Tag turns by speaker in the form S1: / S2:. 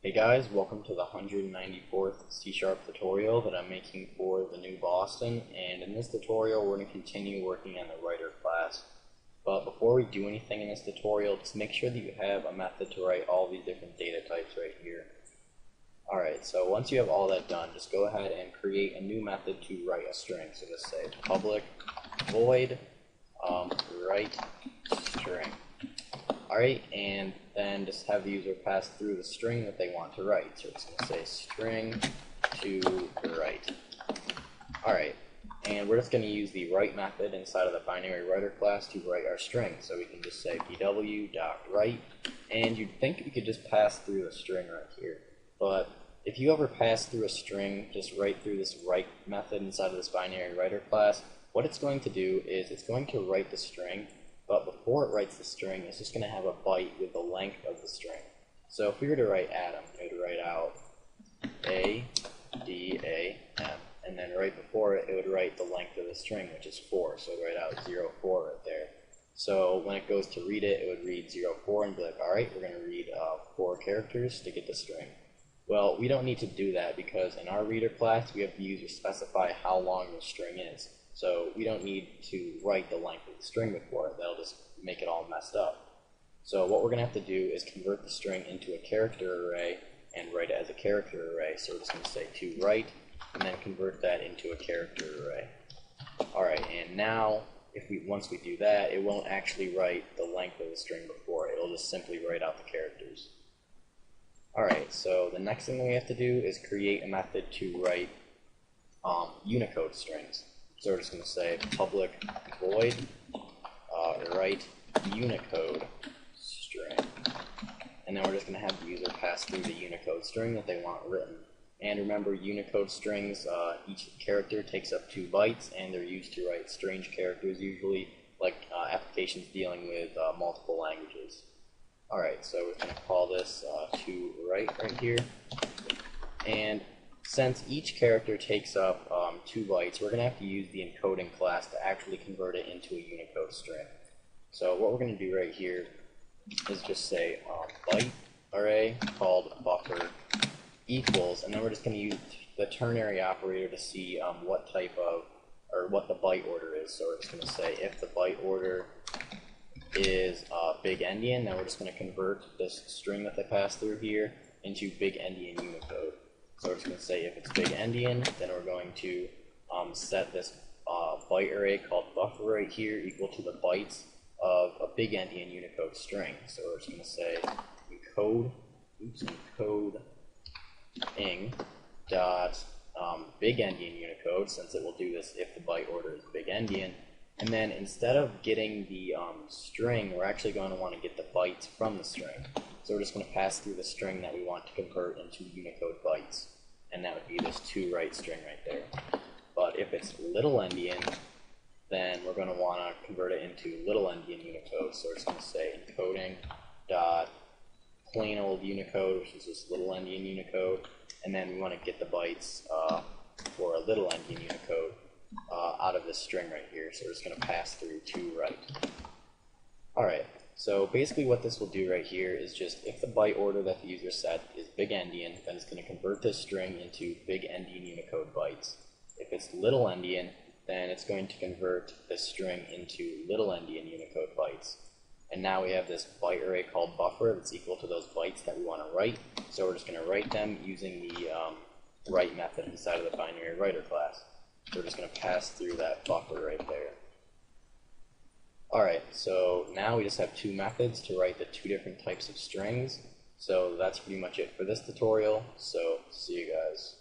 S1: Hey guys, welcome to the 194th C# tutorial that I'm making for the new Boston, and in this tutorial we're going to continue working on the writer class. But before we do anything in this tutorial, just make sure that you have a method to write all these different data types right here. Alright, so once you have all that done, just go ahead and create a new method to write a string. So just say public void write string. Alright, and then just have the user pass through the string that they want to write. So it's going to say string to write. Alright, and we're just going to use the write method inside of the binary writer class to write our string. So we can just say bw.write, and you'd think we could just pass through a string right here. But if you ever pass through a string just right through this write method inside of this binary writer class, what it's going to do is it's going to write the string, but before it writes the string, it's just going to have a byte with the length of the string. So if we were to write Adam, it would write out A-D-A-M, and then right before it, it would write the length of the string, which is 4, so it would write out 0, 4 right there. So when it goes to read it, it would read 0, 4 and be like, alright, we're going to read 4 characters to get the string. Well, we don't need to do that because in our reader class, we have the user specify how long the string is. So we don't need to write the length of the string before it. That'll just make it all messed up. So what we're going to have to do is convert the string into a character array and write it as a character array. So we're just going to say to write and then convert that into a character array. Alright, and now once we do that, it won't actually write the length of the string before it. It'll just simply write out the characters. Alright, so the next thing that we have to do is create a method to write Unicode strings. So we're just going to say public void write Unicode string. And then we're just going to have the user pass through the Unicode string that they want written. And remember, Unicode strings, each character takes up 2 bytes, and they're used to write strange characters usually, like applications dealing with multiple languages. Alright, so we're going to call this to write right here. And since each character takes up 2 bytes, we're going to have to use the encoding class to actually convert it into a Unicode string. So what we're going to do right here is just say byte array called buffer equals, and then we're just going to use the ternary operator to see what type of, or what the byte order is. So we're just going to say if the byte order is big endian, then we're just going to convert this string that they pass through here into big endian Unicode. So we're just going to say if it's big endian, then we're going to set this byte array called buffer right here equal to the bytes of a big endian Unicode string. So we're just going to say encode ing dot big endian Unicode, since it will do this if the byte order is big endian. And then instead of getting the string, we're actually going to want to get the bytes from the string. So we're just going to pass through the string that we want to convert into Unicode bytes. And that would be this to write string right there. But if it's little endian, then we're going to want to convert it into little endian Unicode. So we're just going to say encoding dot plain old Unicode, which is this little endian Unicode. And then we want to get the bytes for a little endian Unicode out of this string right here. So we're just going to pass through to write. Alright, so basically what this will do right here is just if the byte order that the user set is big endian, then it's going to convert this string into big endian Unicode bytes. If it's little endian, then it's going to convert this string into little endian Unicode bytes. And now we have this byte array called buffer that's equal to those bytes that we want to write. So we're just going to write them using the write method inside of the binary writer class. So we're just going to pass through that buffer right there. Alright, so now we just have 2 methods to write the 2 different types of strings. So that's pretty much it for this tutorial. So see you guys.